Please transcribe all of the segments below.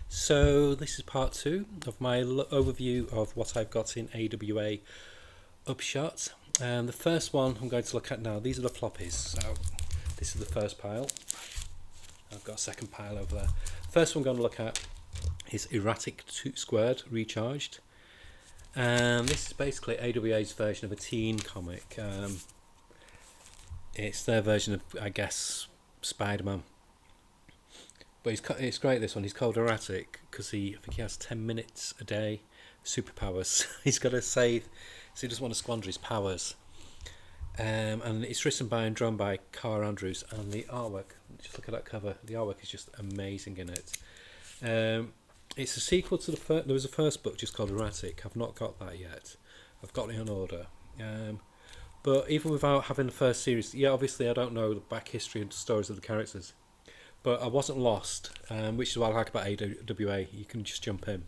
So this is part two of my overview of what I've got in AWA Upshot. The first one I'm going to look at now, these are the floppies. So this is the first pile. I've got a second pile over there. First one I'm going to look at is erratic squared recharged. And this is basically AWA's version of a teen comic. It's their version of, I guess, Spider-Man. But it's great, this one. He's called erratic because I think he has 10 minutes a day, superpowers. He's got to save, so he doesn't want to squander his powers. And it's written by and drawn by Carl Andrews, and the artwork, just look at that cover, the artwork is just amazing in it. It's a sequel to there was a first book just called Erratic. I've not got that yet. I've got it on order. But even without having the first series, yeah, obviously I don't know the back history and stories of the characters. But I wasn't lost, which is what I like about AWA. You can just jump in.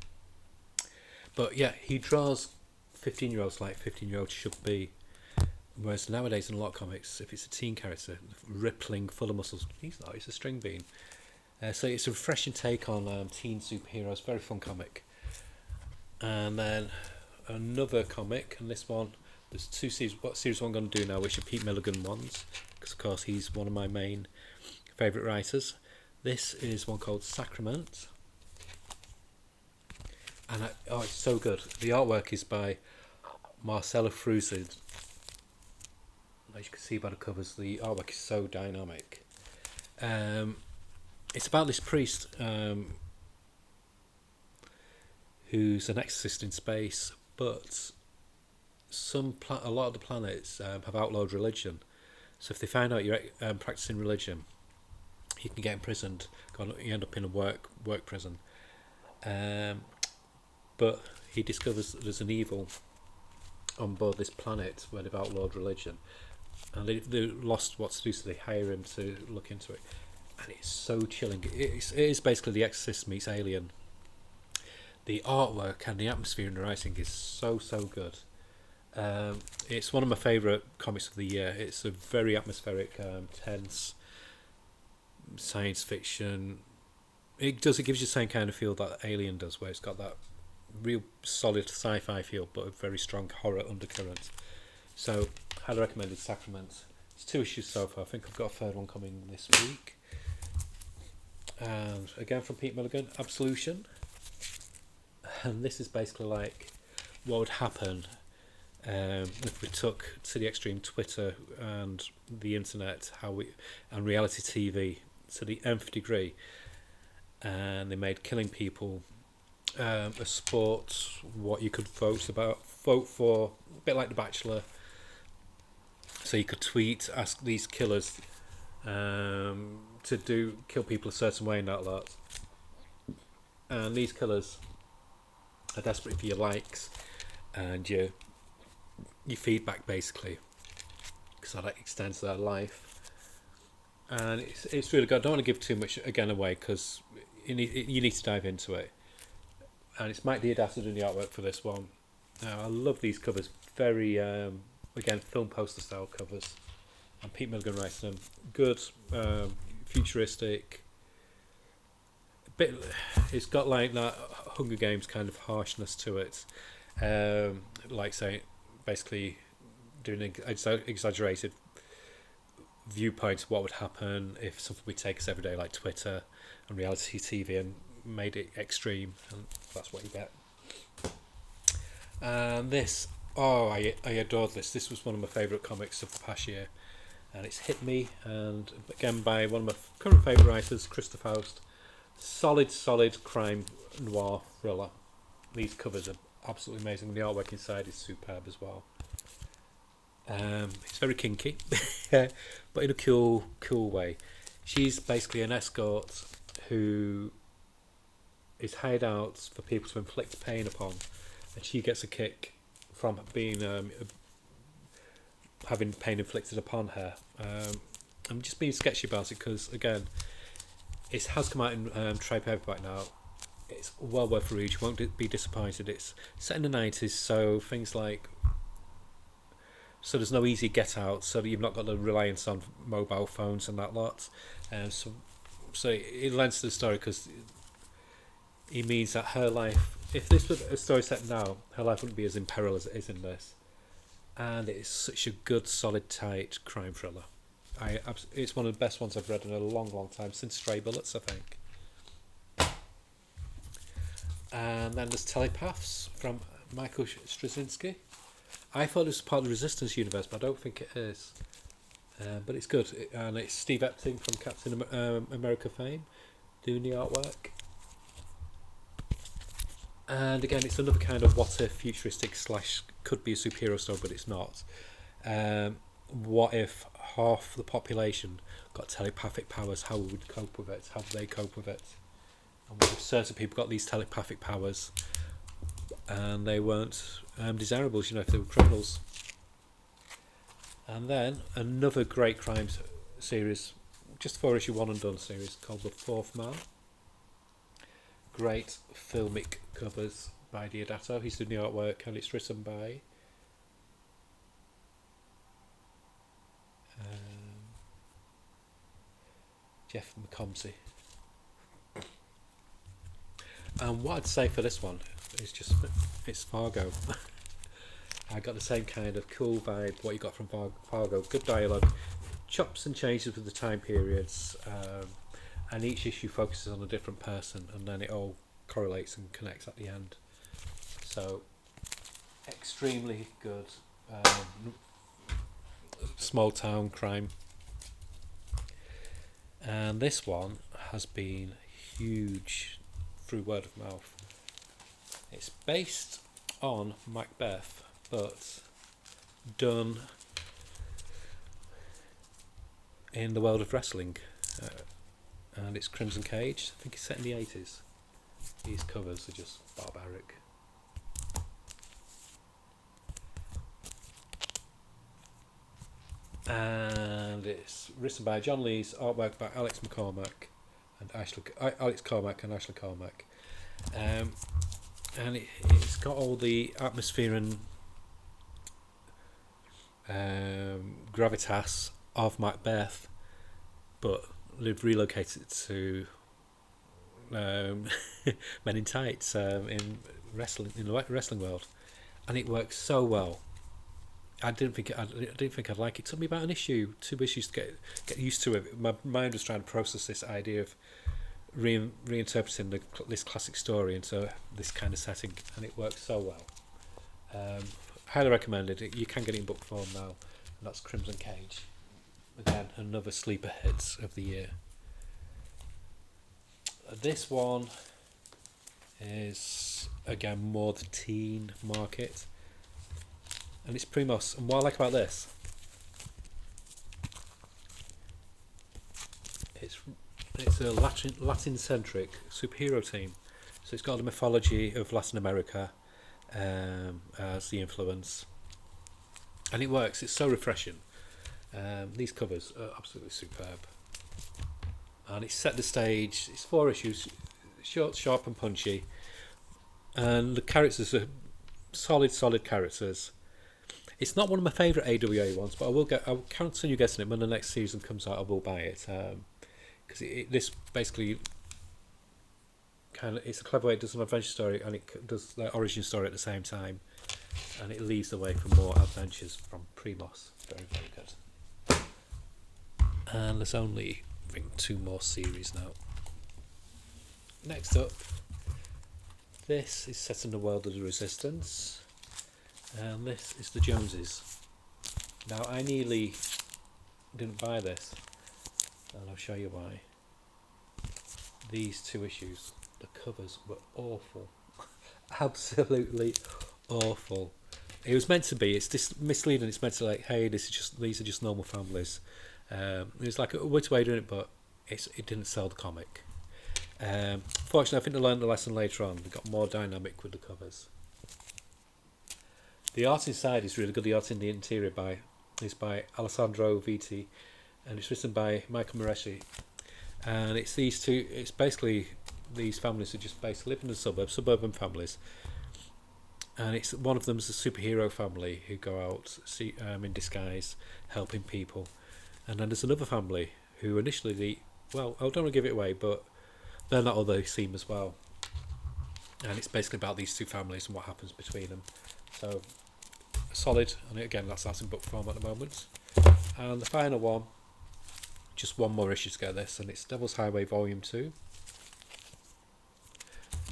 But yeah, he draws 15-year-olds like 15-year-olds should be. Whereas nowadays in a lot of comics, if it's a teen character, rippling, full of muscles, he's not, he's a string bean. So it's a refreshing take on teen superheroes, very fun comic. And then another comic, and this one, there's two series. What series I'm going to do now, which are Pete Milligan ones, because of course he's one of my main favourite writers. This is one called Sacrament, and it's so good. The artwork is by Marcelo Fruzid. As you can see by the covers, the artwork is so dynamic. It's about this priest who's an exorcist in space, but a lot of the planets have outlawed religion. So if they find out you're practicing religion, you can get imprisoned. You end up in a work prison. But he discovers that there's an evil on board this planet where they've outlawed religion, and they're lost what to do, so they hire him to look into it. And it's so chilling. It is basically The Exorcist meets Alien. The artwork and the atmosphere and the writing is so good. It's one of my favourite comics of the year. It's a very atmospheric, tense science fiction. It gives you the same kind of feel that Alien does, where it's got that real solid sci-fi feel, but a very strong horror undercurrent. So, highly recommended Sacrament. It's 2 issues so far. I think I've got a third one coming this week. And again from Pete Milligan, Absolution. And this is basically like what would happen if we took to the extreme Twitter and the internet, and reality TV to the nth degree, and they made killing people a sport, what you could vote for, a bit like The Bachelor. So you could tweet, ask these killers to kill people a certain way and that lot. And these killers are desperate for your likes and your feedback, basically, because that extends their life. And it's really good. I don't want to give too much again away, because you need to dive into it. And it's Mike Diodato doing the artwork for this one. Now, I love these covers. Very again, film poster style covers, and Pete Milligan writing them. Good, futuristic. It's got like that Hunger Games kind of harshness to it. Like saying, basically doing an exaggerated viewpoint of what would happen if something we take us every day, like Twitter and reality TV, and made it extreme, and that's what you get. And this, I adored this. This was one of my favourite comics of the past year, and it's hit me. And again, by one of my current favourite writers, Christopher Faust. Solid crime noir thriller. These covers are absolutely amazing. The artwork inside is superb as well. It's very kinky, but in a cool way. She's basically an escort who is hired out for people to inflict pain upon, and she gets a kick from being having pain inflicted upon her. I'm just being sketchy about it because, again, it has come out in trade paperback now. It's well worth a read. You won't be disappointed. It's set in the 90s, so things like, so there's no easy get out, so you've not got the reliance on mobile phones and that lot. So it lends to the story because It means that her life, if this was a story set now, her life wouldn't be as in peril as it is in this. And it's such a good, solid, tight crime thriller. It's one of the best ones I've read in a long, long time, since Stray Bullets, I think. And then there's Telepaths from Michael Straczynski. I thought it was part of the Resistance universe, but I don't think it is. But it's good, and it's Steve Epting from Captain America fame doing the artwork. And again, it's another kind of what if futuristic / could be a superhero story, but it's not. What if half the population got telepathic powers? How would we cope with it? How do they cope with it? And what if certain people got these telepathic powers and they weren't desirables, if they were criminals? And then another great crime series, just 4-issue one and done series called The Fourth Man. Great filmic covers by Diodato. He's doing the artwork, and it's written by Jeff McComsey. And what I'd say for this one is just it's Fargo. I got the same kind of cool vibe what you got from Fargo. Good dialogue, chops and changes with the time periods, and each issue focuses on a different person, and then it all correlates and connects at the end. So extremely good small town crime. And this one has been huge through word of mouth. It's based on Macbeth, but done in the world of wrestling, and it's Crimson Cage. I think it's set in the 80s. These covers are just barbaric. And it's written by John Lees, artwork by Alex Cormack and Ashley Cormack. And it's got all the atmosphere and gravitas of Macbeth, but they've relocated it to Men in Tights in the wrestling world, and it works so well. I didn't think I'd like it. It took me about 2 issues to get used to it. My mind was trying to process this idea of reinterpreting this classic story into this kind of setting, and it works so well. Highly recommended. You can get it in book form now, and that's Crimson Cage. Again, another sleeper hit of the year. This one is again more the teen market, and it's Primos. And what I like about this, it's a Latin-centric superhero team. So it's got the mythology of Latin America as the influence, and it works. It's so refreshing. These covers are absolutely superb, and it's set the stage. It's 4 issues, short, sharp, and punchy, and the characters are solid characters. It's not one of my favourite AWA ones, but I'll continue guessing it when the next season comes out. I will buy it because this basically it's a clever way. It does an adventure story and it does the origin story at the same time, and it leads the way for more adventures from Primos. Very, very good. And there's only, I think, 2 more series now. Next up, this is set in the world of the Resistance, and this is the Joneses. Now, I nearly didn't buy this, and I'll show you why. These 2 issues, the covers were awful. Absolutely awful. It was meant to be, it's misleading. It's meant to hey, these are just normal families. It was like a way of doing it, but it didn't sell the comic. Fortunately, I think they learned the lesson later on. They got more dynamic with the covers. The art inside is really good. The art in the interior is by Alessandro Vitti, and it's written by Michael Moreschi. And it's these 2. It's basically these families who just basically live in the suburban families. And it's one of them is a superhero family who go out in disguise, helping people. And then there's another family who initially I don't want to give it away, but they're not all they seem as well. and it's basically about these two families and what happens between them. So solid, and again that's in book form at the moment. And the final one, just one more issue to get this, and it's Devil's Highway Volume 2.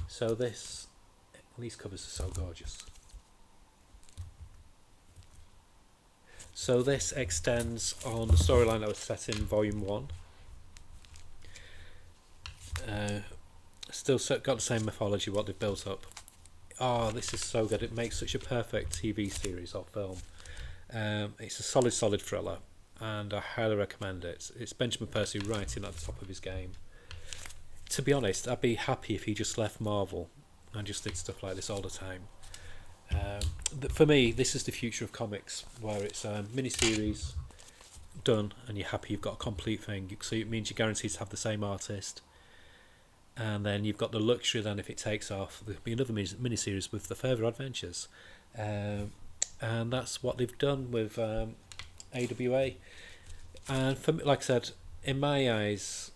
So these covers are so gorgeous. So this extends on the storyline that was set in Volume 1. Still got the same mythology, what they've built up. Oh, this is so good. It makes such a perfect TV series or film. It's a solid thriller, and I highly recommend it. It's Benjamin Percy writing at the top of his game. To be honest, I'd be happy if he just left Marvel and just did stuff like this all the time. For me, this is the future of comics, where it's a mini-series done and you're happy you've got a complete thing. So it means you're guaranteed to have the same artist, and then you've got the luxury then, if it takes off, there'll be another mini-series with the further adventures. And that's what they've done with AWA. And for me, like I said, in my eyes,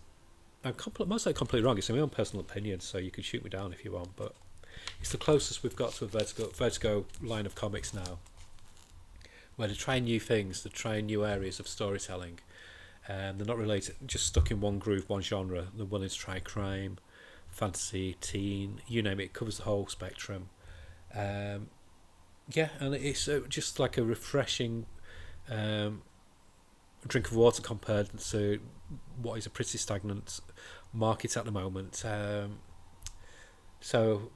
I'm most likely completely wrong. It's my own personal opinion, so you can shoot me down if you want, but it's the closest we've got to a Vertigo line of comics now, where they're trying new things, they're trying new areas of storytelling, and they're not related, just stuck in one groove, one genre. They're willing to try crime, fantasy, teen, you name it. It covers the whole spectrum. And it's just like a refreshing drink of water compared to what is a pretty stagnant market at the moment. So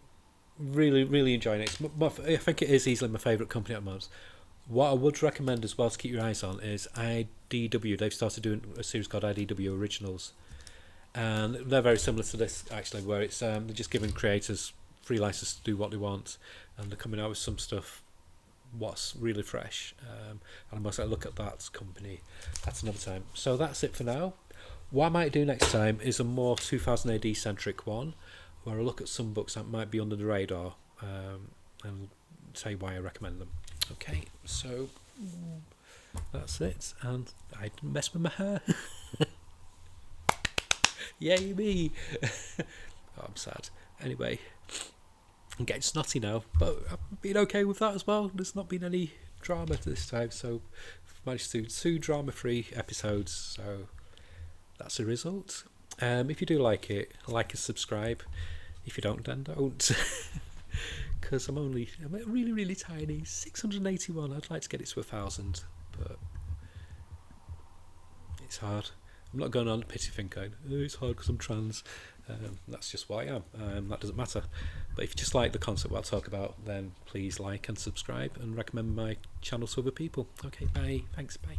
really enjoying it. I think it is easily my favourite company at the moment. What I would recommend as well to keep your eyes on is IDW. They've started doing a series called IDW Originals, and they're very similar to this actually, where it's they're just giving creators free license to do what they want, and they're coming out with some stuff what's really fresh. And I must look at that company at another time. So that's it for now. What I might do next time is a more 2000 AD centric one, where I look at some books that might be under the radar, and tell you why I recommend them. Okay, so that's it, and I didn't mess with my hair. Yay me! Oh, I'm sad. Anyway, I'm getting snotty now, but I've been okay with that as well. There's not been any drama this time, so I've managed to do 2 drama-free episodes, so that's a result. If you do like it, like and subscribe. If you don't, then don't. Because I'm really tiny, 681. I'd like to get it to 1,000, but it's hard. I'm not going on pity thing going, it's hard because I'm trans. That's just what I am. That doesn't matter. But if you just like the concept what I talk about, then please like and subscribe and recommend my channel to other people. Okay, bye. Thanks, bye.